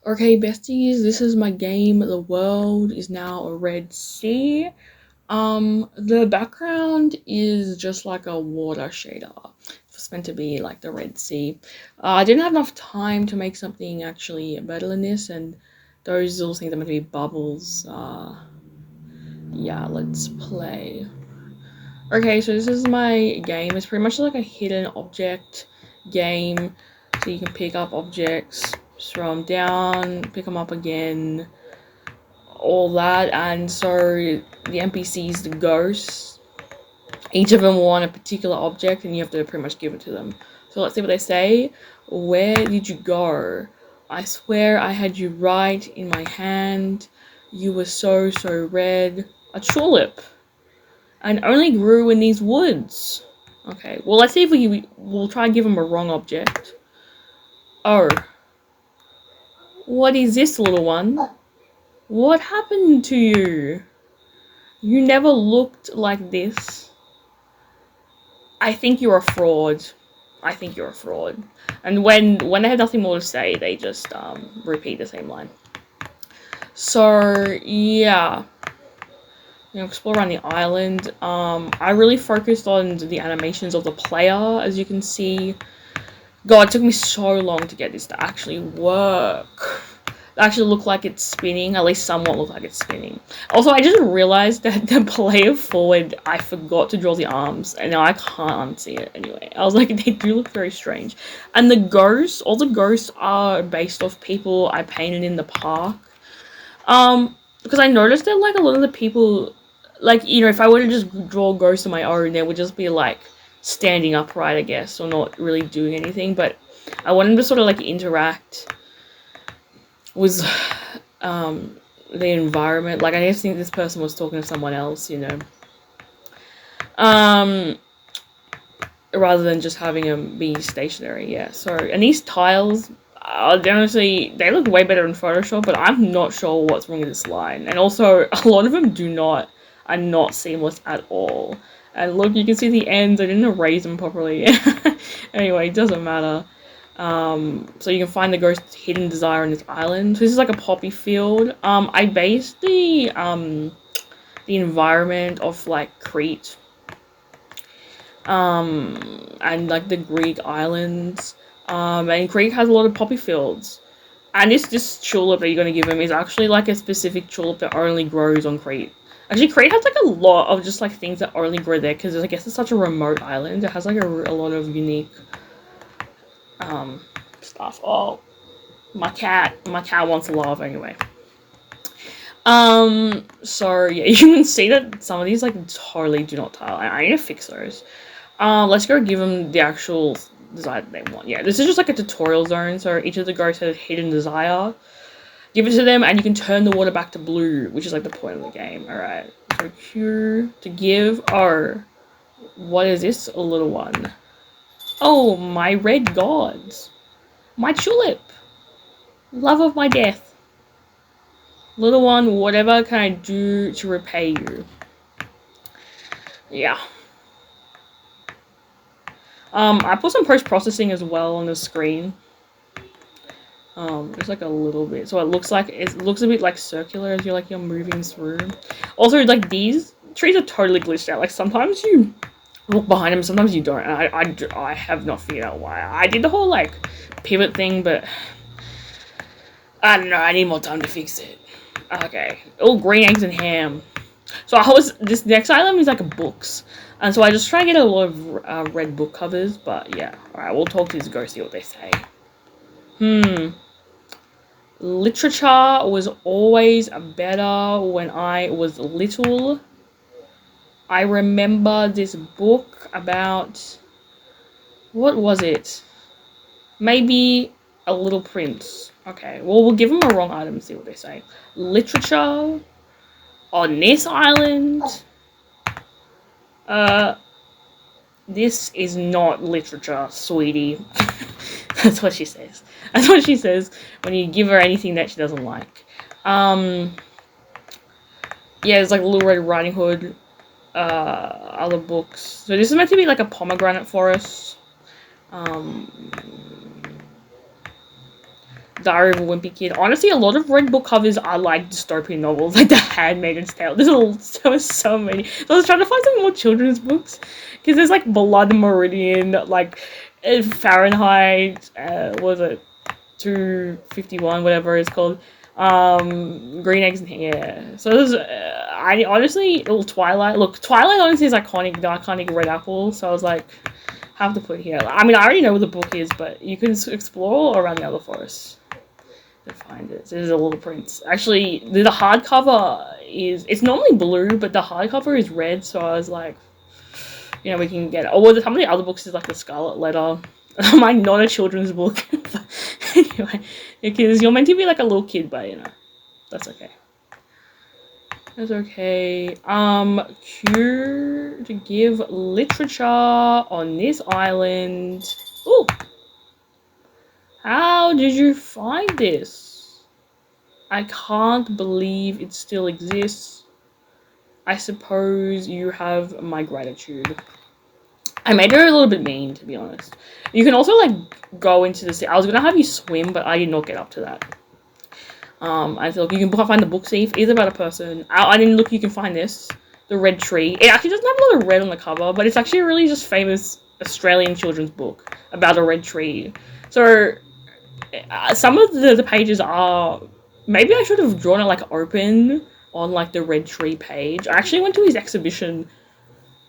Okay, besties, this is my game. The world is now a red sea. The background is just like a water shader. It's meant to be like the Red Sea. I didn't have enough time to make something actually better than this, and those little things are meant to be bubbles. Yeah, let's play. Okay, so this is my game. It's pretty much like a hidden object game. So you can pick up objects, throw them down, pick them up again, all that. And so the NPCs, the ghosts, each of them want a particular object and you have to pretty much give it to them. So let's see what they say. Where did you go? I swear I had you right in my hand. You were so, so red. A tulip. And only grew in these woods. Okay, well let's see if we'll try and give him a wrong object. Oh. What is this, little one? What happened to you? You never looked like this. I think you're a fraud. I think you're a fraud. And when they have nothing more to say, they just repeat the same line. So yeah, explore around the island. I really focused on the animations of the player, as you can see. God, it took me so long to get this to actually work. It actually look like it's spinning, at least somewhat look like it's spinning. Also, I just realized that the player forward, I forgot to draw the arms, and now I can't unsee it anyway. I was like, they do look very strange. And the ghosts, all the ghosts are based off people I painted in the park. Because I noticed that, like, a lot of the people, like, if I were to just draw ghosts on my own, they would just be, like, standing upright, I guess, or not really doing anything, but I wanted to sort of, like, interact with the environment. Like, I just think this person was talking to someone else, rather than just having them be stationary. Yeah, so, and these tiles, honestly, they look way better in Photoshop, but I'm not sure what's wrong with this line. And also, a lot of them are not seamless at all. And look, you can see the ends, I didn't erase them properly. Anyway, it doesn't matter. So you can find the ghost hidden desire on this island. So this is like a poppy field. I based the environment of like Crete, and like the Greek islands. And Crete has a lot of poppy fields. And this tulip that you're gonna give him is actually like a specific tulip that only grows on Crete. Actually, Crete has like a lot of just like things that only grow there because I guess it's such a remote island. It has like a lot of unique stuff. Oh, my cat wants love anyway. So yeah, you can see that some of these like totally do not tile. I need to fix those. Let's go give them the actual desire that they want. Yeah, this is just like a tutorial zone, so each of the ghosts has a hidden desire. Give it to them, and you can turn the water back to blue, which is like the point of the game. Alright, so Q to give. Oh, what is this, a little one? Oh, my red gods. My tulip. Love of my death. Little one, whatever can I do to repay you? Yeah. I put some post-processing as well on the screen. Just like a little bit, so it looks a bit like circular as you're moving through. Also, like these trees are totally glitched out. Like sometimes you look behind them, sometimes you don't. And I have not figured out why. I did the whole like pivot thing, but I don't know. I need more time to fix it. Okay. Oh, green eggs and ham. So this next item is like books. And so I just try to get a lot of red book covers, but yeah. Alright, we'll talk to these ghosts, see what they say. Literature was always better when I was little. I remember this book about... What was it? Maybe A Little Prince. Okay, well, we'll give them a wrong item and see what they say. Literature on this island? This is not literature, sweetie. That's what she says. That's what she says when you give her anything that she doesn't like. Yeah, it's like Little Red Riding Hood, other books. So this is meant to be like a pomegranate forest. Diary of a Wimpy Kid. Honestly, a lot of red book covers are like dystopian novels, like The Handmaid's Tale. There's so many. So I was trying to find some more children's books because there's like Blood Meridian, like Fahrenheit. What was it 251, whatever it's called. Green Eggs and yeah. So there's I honestly, Twilight. Look, Twilight honestly is iconic, the iconic red apple. So I was like, have to put here. I mean, I already know what the book is, but you can explore around the other forest to find it. So there's a little prince. Actually, the hardcover it's normally blue, but the hardcover is red. So I was like, you know, we can get it. Or some of the other books is like the Scarlet Letter. Mine not a children's book. Anyway, because you're meant to be like a little kid, but you know, that's okay. That's okay. Cue to give literature on this island. Ooh. How did you find this? I can't believe it still exists. I suppose you have my gratitude. I made her a little bit mean, to be honest. You can also, like, go into the sea. I was gonna have you swim, but I did not get up to that. I thought you can find the book thief. It's about a person. I didn't look. You can find this, the red tree. It actually doesn't have a lot of red on the cover, but it's actually a really just famous Australian children's book about a red tree. So some of the pages are. Maybe I should have drawn it like open on like the red tree page. I actually went to his exhibition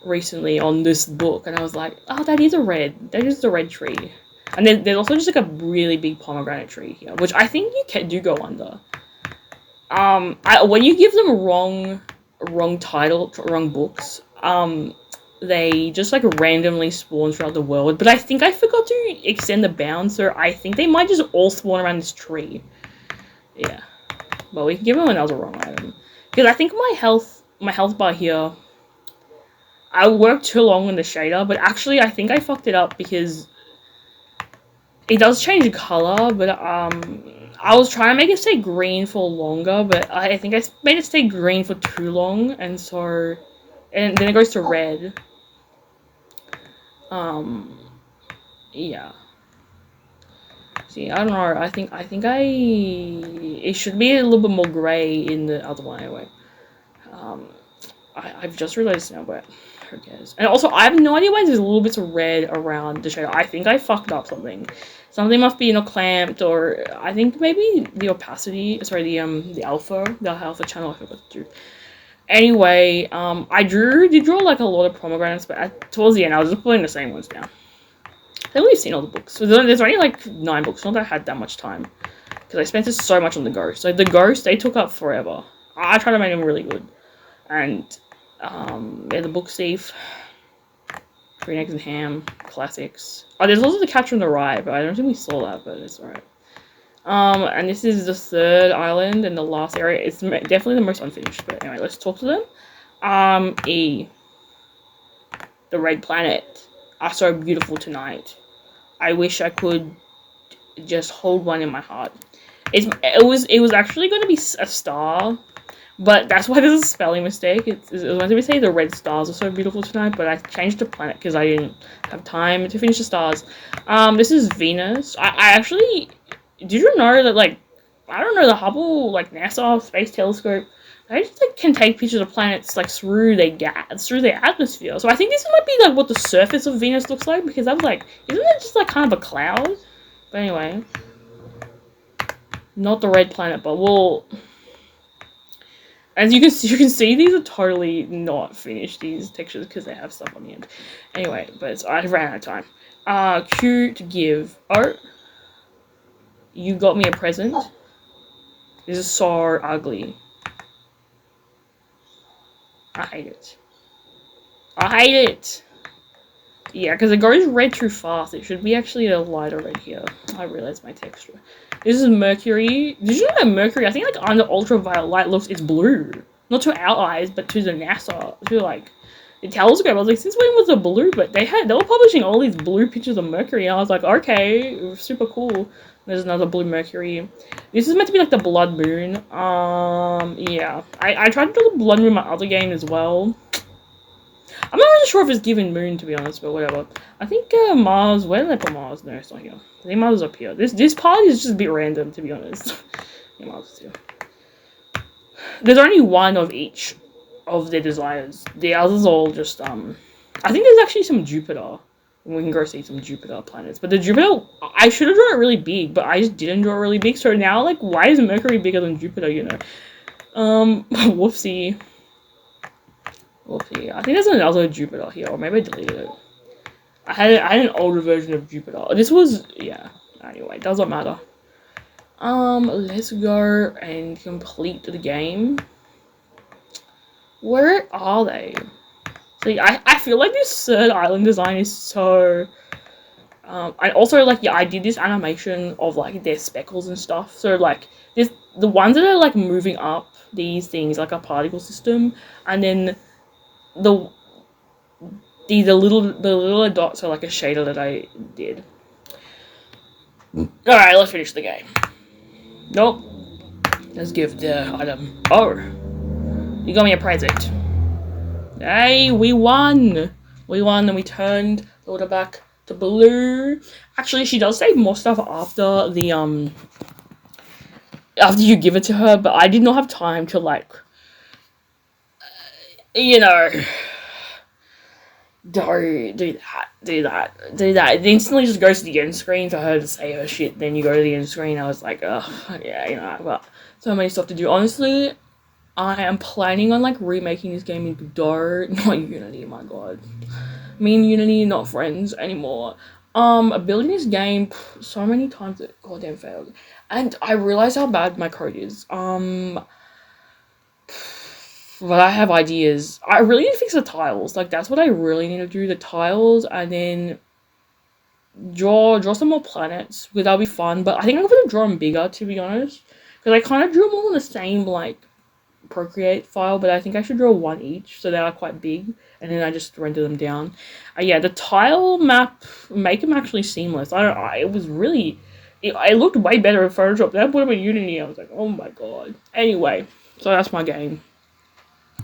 recently on this book, and I was like, oh, that is a red tree. And then there's also just like a really big pomegranate tree here, which I think you do go under. When you give them wrong title, wrong books, they just like randomly spawn throughout the world. But I think I forgot to extend the bounds, so I think they might just all spawn around this tree. Yeah, but we can give them another wrong item because I think my health bar here. I worked too long on the shader, but actually I think I fucked it up because it does change color, but I was trying to make it stay green for longer, but I think I made it stay green for too long, and then it goes to red. Yeah. See, I don't know. I think it should be a little bit more gray in the other one anyway. I've just realized now, but who cares? And also, I have no idea why there's little bits of red around the shader. I think I fucked up something. Something must be, you know, clamped, or I think maybe the opacity. Sorry, the alpha channel. I forgot to do. Anyway, I did draw like a lot of pomegranates, but towards the end, I was just putting the same ones down. I think we've seen all the books. So there's only like 9 books. Not that I had that much time, because I spent so much on the ghost. So the ghost, they took up forever. I tried to make them really good, and yeah, the book thief, Green Eggs and Ham, classics. Oh, there's also the Catcher in the Rye, but I don't think we saw that, but it's alright. And this is the 3rd island and the last area. It's definitely the most unfinished, but anyway, let's talk to them. E. The red planet are so beautiful tonight. I wish I could just hold one in my heart. It was actually going to be a star, but that's why there's a spelling mistake. It was meant to say the red stars are so beautiful tonight, but I changed to planet because I didn't have time to finish the stars. This is Venus. I actually, did you know that, like, I don't know, the Hubble, like, NASA Space Telescope, they just, like, can take pictures of planets, like, through their atmosphere. So I think this might be, like, what the surface of Venus looks like, because I was like, isn't it just, like, kind of a cloud? But anyway, not the red planet, but we'll... As you can see, these are totally not finished, these textures, because they have stuff on the end. Anyway, but I ran out of time. Q to give. Oh, you got me a present. This is so ugly. I hate it. I hate it. Yeah, because it goes red too fast. It should be actually a lighter red here. I realized my texture. This is Mercury. Did you know that Mercury, I think, like, under ultraviolet light looks, it's blue. Not to our eyes, but to the NASA, to, like, the telescope. I was like, since when was it blue? But they were publishing all these blue pictures of Mercury, and I was like, okay, it was super cool. There's another blue Mercury. This is meant to be like the blood moon. Yeah. I tried to do the blood moon in my other game as well. I'm not really sure if it's given moon, to be honest, but whatever. I think Mars. Where did I put Mars? No, it's not here. I think Mars is up here. This part is just a bit random, to be honest. Yeah, Mars is here. There's only one of each of their desires. The others all just I think there's actually some Jupiter. We can go see some Jupiter planets. But the Jupiter, I should have drawn it really big, but I just didn't draw it really big. So now, like, why is Mercury bigger than Jupiter, you know? Whoopsie. Whoopsie. I think there's another Jupiter here, or maybe I deleted it. I had an older version of Jupiter. This was, yeah. Anyway, doesn't matter. Let's go and complete the game. Where are they? See, I feel like this third island design is so... I also, like, yeah, I did this animation of, like, their speckles and stuff. So, like, the ones that are, like, moving up these things, like a particle system, and then the little dots are, like, a shader that I did. Alright, let's finish the game. Nope. Let's give the item. Oh! You got me a present. Hey, we won! We won and we turned the order back to blue. Actually, she does save more stuff after the, after you give it to her, but I did not have time to, like, you know, do that. It instantly just goes to the end screen for her to say her shit, then you go to the end screen. I was like, ugh, yeah, you know, I've got so many stuff to do. Honestly, I am planning on, like, remaking this game in Godot, not Unity, my god. Me and Unity not friends anymore. Building this game so many times it goddamn failed. And I realized how bad my code is. But I have ideas. I really need to fix the tiles. Like, that's what I really need to do, the tiles, and then draw some more planets, because that'll be fun. But I think I'm gonna draw them bigger, to be honest. Because I kind of drew them all in the same, like, Procreate file, but I think I should draw one each, so they are quite big, and then I just render them down. Yeah, the tile map, make them actually seamless. It was really, it looked way better in Photoshop. Then I put them in Unity, I was like, oh my god. Anyway, so that's my game.